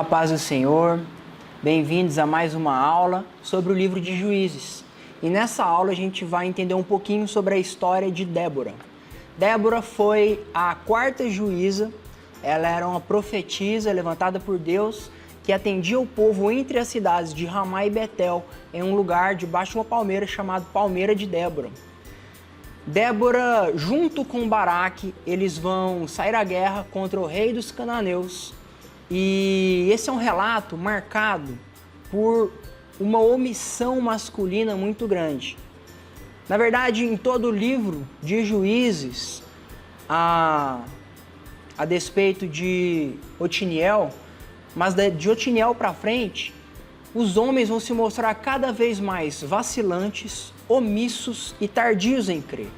paz do Senhor, bem-vindos a mais uma aula sobre o livro de Juízes. E nessa aula a gente vai entender um pouquinho sobre a história de Débora. Débora foi a quarta juíza, ela era uma profetisa levantada por Deus que atendia o povo entre as cidades de Ramá e Betel, em um lugar debaixo de uma palmeira chamado Palmeira de Débora. Débora, junto com Baraque, eles vão sair à guerra contra o rei dos cananeus. E esse é um relato marcado por uma omissão masculina muito grande. Na verdade, em todo o livro de Juízes, a despeito de Otiniel, mas de Otiniel para frente, os homens vão se mostrar cada vez mais vacilantes, omissos e tardios em crer.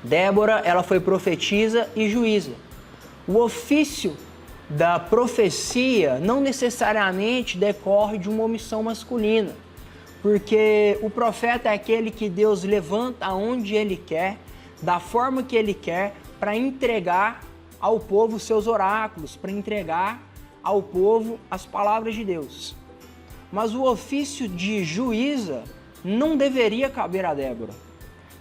Débora, ela foi profetisa e juíza. O ofício da profecia não necessariamente decorre de uma omissão masculina, porque o profeta é aquele que Deus levanta aonde Ele quer, da forma que Ele quer, para entregar ao povo seus oráculos, para entregar ao povo as palavras de Deus. Mas o ofício de juíza não deveria caber a Débora.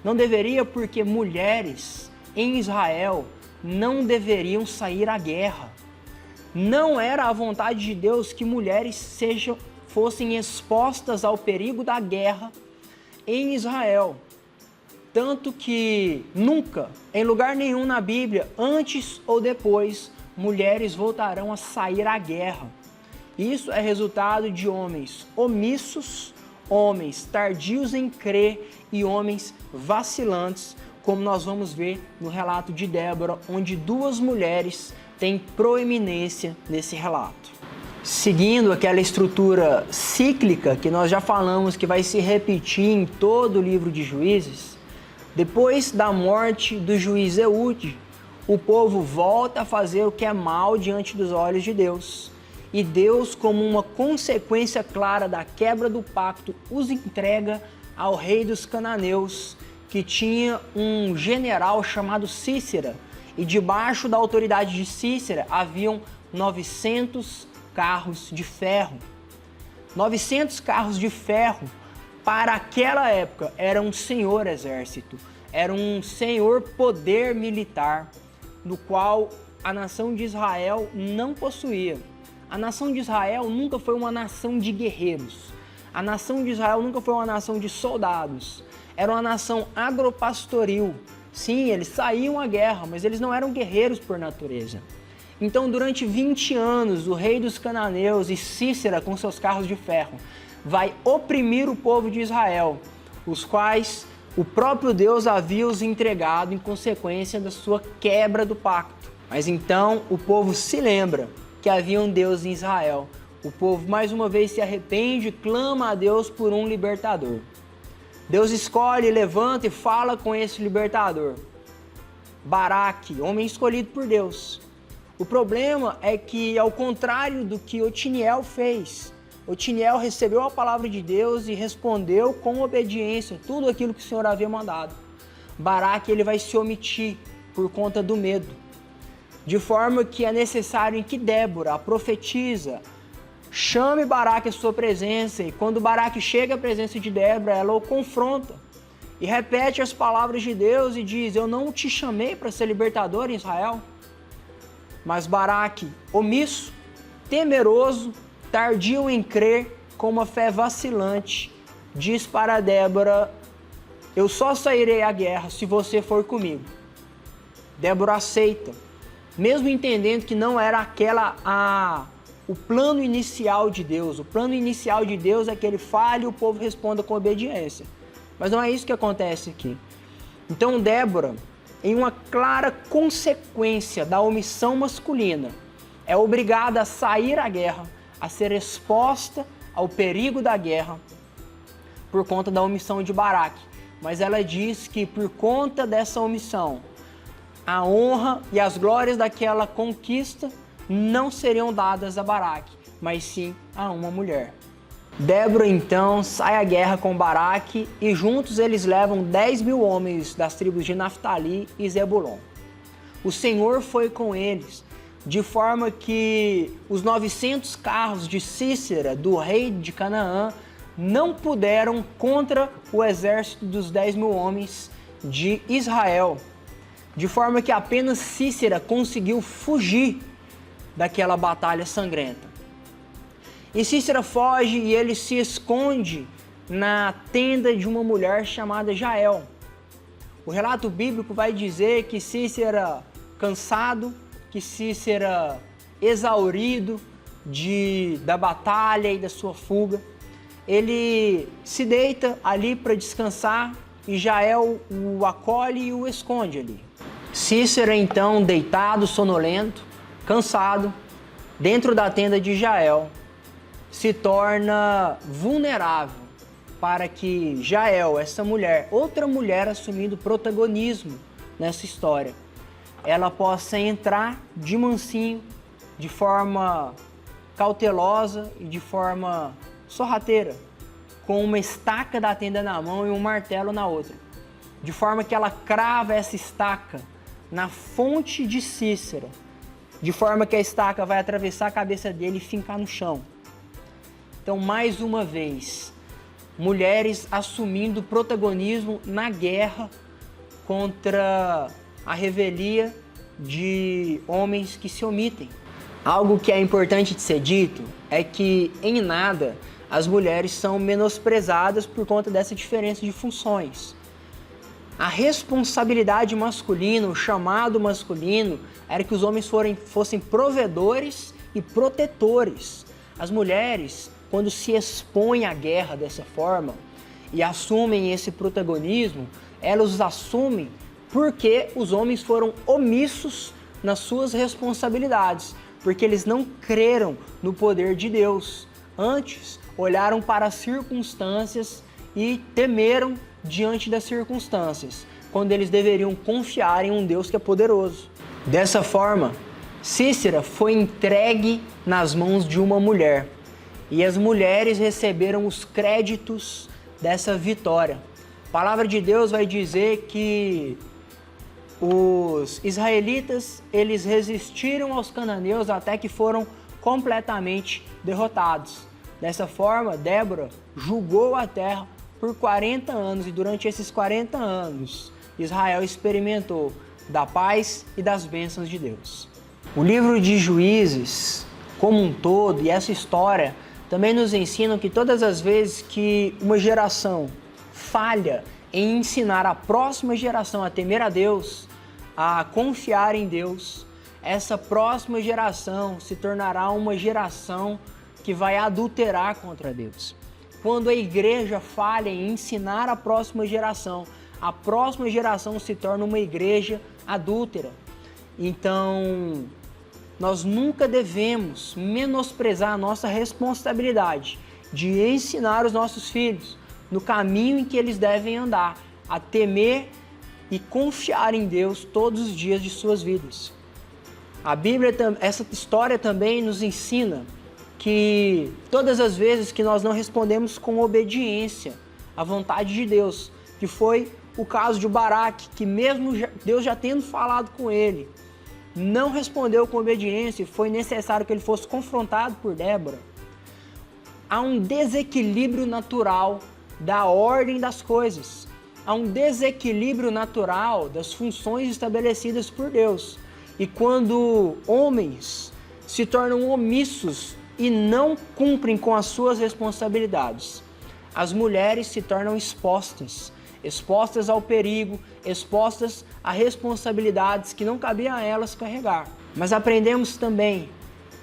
Não deveria, porque mulheres em Israel não deveriam sair à guerra. Não era a vontade de Deus que mulheres fossem expostas ao perigo da guerra em Israel. Tanto que nunca, em lugar nenhum na Bíblia, antes ou depois, mulheres voltarão a sair à guerra. Isso é resultado de homens omissos, homens tardios em crer e homens vacilantes, como nós vamos ver no relato de Débora, onde duas mulheres têm proeminência nesse relato. Seguindo aquela estrutura cíclica que nós já falamos que vai se repetir em todo o livro de Juízes, depois da morte do juiz Eude, o povo volta a fazer o que é mal diante dos olhos de Deus. E Deus, como uma consequência clara da quebra do pacto, os entrega ao rei dos cananeus, que tinha um general chamado Cícera, e debaixo da autoridade de Cícera haviam 900 carros de ferro. 900 carros de ferro, para aquela época, era um senhor exército, era um senhor poder militar, do qual a nação de Israel não possuía. A nação de Israel nunca foi uma nação de guerreiros. A nação de Israel nunca foi uma nação de soldados. Era uma nação agropastoril. Sim, eles saíam à guerra, mas eles não eram guerreiros por natureza. Então, durante 20 anos, o rei dos cananeus e Cícera, com seus carros de ferro, vai oprimir o povo de Israel, os quais o próprio Deus havia os entregado em consequência da sua quebra do pacto. Mas então o povo se lembra que havia um Deus em Israel. O povo mais uma vez se arrepende e clama a Deus por um libertador. Deus escolhe, levanta e fala com esse libertador. Baraque, homem escolhido por Deus. O problema é que, ao contrário do que Otiniel fez, Otiniel recebeu a palavra de Deus e respondeu com obediência tudo aquilo que o Senhor havia mandado. Baraque, ele vai se omitir por conta do medo. De forma que é necessário que Débora, a profetisa, chame Baraque à sua presença, e quando Baraque chega à presença de Débora, ela o confronta e repete as palavras de Deus e diz: eu não te chamei para ser libertador em Israel. Mas Baraque, omisso, temeroso, tardio em crer, com uma fé vacilante, diz para Débora: eu só sairei à guerra se você for comigo. Débora aceita, mesmo entendendo que não era o plano inicial de Deus. O plano inicial de Deus é que ele fale e o povo responda com obediência. Mas não é isso que acontece aqui. Então Débora, em uma clara consequência da omissão masculina, é obrigada a sair à guerra, a ser exposta ao perigo da guerra por conta da omissão de Baraque. Mas ela diz que por conta dessa omissão, a honra e as glórias daquela conquista não seriam dadas a Baraque, mas sim a uma mulher. Débora então sai à guerra com Baraque e juntos eles levam 10.000 homens das tribos de Naftali e Zebulon. O Senhor foi com eles, de forma que os 900 carros de Cícera, do rei de Canaã, não puderam contra o exército dos 10.000 homens de Israel, de forma que apenas Cícera conseguiu fugir daquela batalha sangrenta. E Cícera foge e ele se esconde na tenda de uma mulher chamada Jael. O relato bíblico vai dizer que Cícera, cansado, que Cícera, exaurido da batalha e da sua fuga, ele se deita ali para descansar e Jael o acolhe e o esconde ali. Cícera, então, deitado, sonolento, cansado, dentro da tenda de Jael, se torna vulnerável para que Jael, essa mulher, outra mulher assumindo protagonismo nessa história, ela possa entrar de mansinho, de forma cautelosa e de forma sorrateira, com uma estaca da tenda na mão e um martelo na outra, de forma que ela crava essa estaca na fonte de Cícera, de forma que a estaca vai atravessar a cabeça dele e fincar no chão. Então, mais uma vez, mulheres assumindo protagonismo na guerra contra a revelia de homens que se omitem. Algo que é importante de ser dito é que, em nada, as mulheres são menosprezadas por conta dessa diferença de funções. A responsabilidade masculina, o chamado masculino, era que os homens fossem provedores e protetores. As mulheres, quando se expõem à guerra dessa forma e assumem esse protagonismo, elas os assumem porque os homens foram omissos nas suas responsabilidades, porque eles não creram no poder de Deus. Antes, olharam para as circunstâncias e temeram diante das circunstâncias, quando eles deveriam confiar em um Deus que é poderoso. Dessa forma, Cícera foi entregue nas mãos de uma mulher, e as mulheres receberam os créditos dessa vitória. A palavra de Deus vai dizer que os israelitas, eles resistiram aos cananeus até que foram completamente derrotados. Dessa forma, Débora julgou a terra por 40 anos e durante esses 40 anos, Israel experimentou da paz e das bênçãos de Deus. O livro de Juízes, como um todo, e essa história também nos ensinam que todas as vezes que uma geração falha em ensinar a próxima geração a temer a Deus, a confiar em Deus, essa próxima geração se tornará uma geração que vai adulterar contra Deus. Quando a igreja falha em ensinar a próxima geração se torna uma igreja adúltera. Então, nós nunca devemos menosprezar a nossa responsabilidade de ensinar os nossos filhos no caminho em que eles devem andar, a temer e confiar em Deus todos os dias de suas vidas. A Bíblia, essa história também nos ensina que todas as vezes que nós não respondemos com obediência à vontade de Deus, que foi o caso de Baraque, que mesmo Deus já tendo falado com ele, não respondeu com obediência e foi necessário que ele fosse confrontado por Débora. Há um desequilíbrio natural da ordem das coisas. Há um desequilíbrio natural das funções estabelecidas por Deus. E quando homens se tornam omissos e não cumprem com as suas responsabilidades, as mulheres se tornam expostas ao perigo, expostas a responsabilidades que não cabiam a elas carregar. Mas aprendemos também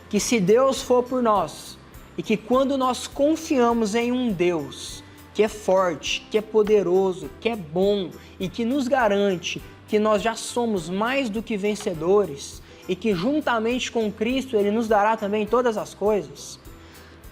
que se Deus for por nós, e que quando nós confiamos em um Deus que é forte, que é poderoso, que é bom e que nos garante que nós já somos mais do que vencedores e que juntamente com Cristo Ele nos dará também todas as coisas,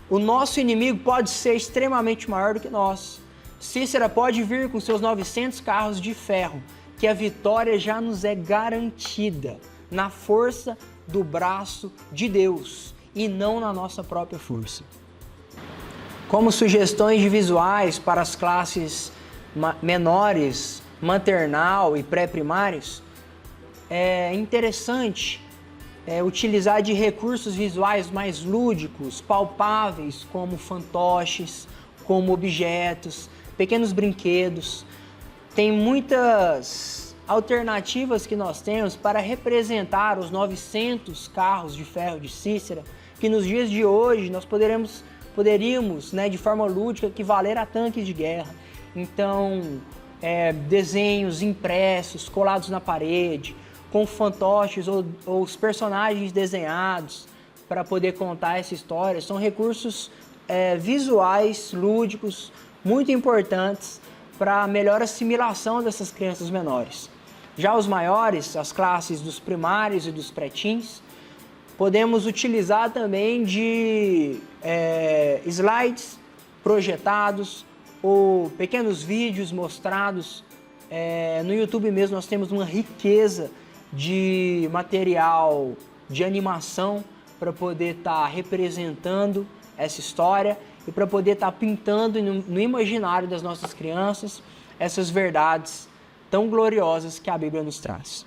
o nosso inimigo pode ser extremamente maior do que nós. Cícera pode vir com seus 900 carros de ferro, que a vitória já nos é garantida na força do braço de Deus e não na nossa própria força. Como sugestões de visuais para as classes menores, maternal e pré-primários, é interessante utilizar de recursos visuais mais lúdicos, palpáveis, como fantoches, como objetos, pequenos brinquedos. Tem muitas alternativas que nós temos para representar os 900 carros de ferro de Cícera, que nos dias de hoje nós poderíamos, de forma lúdica, equivaler a tanques de guerra. Então, desenhos impressos, colados na parede, com fantoches ou os personagens desenhados para poder contar essa história, são recursos visuais, lúdicos, muito importantes para a melhor assimilação dessas crianças menores. Já os maiores, as classes dos primários e dos pré-teens, podemos utilizar também de slides projetados ou pequenos vídeos mostrados. No YouTube mesmo nós temos uma riqueza de material de animação para poder estar representando essa história e para poder estar pintando no imaginário das nossas crianças essas verdades tão gloriosas que a Bíblia nos traz.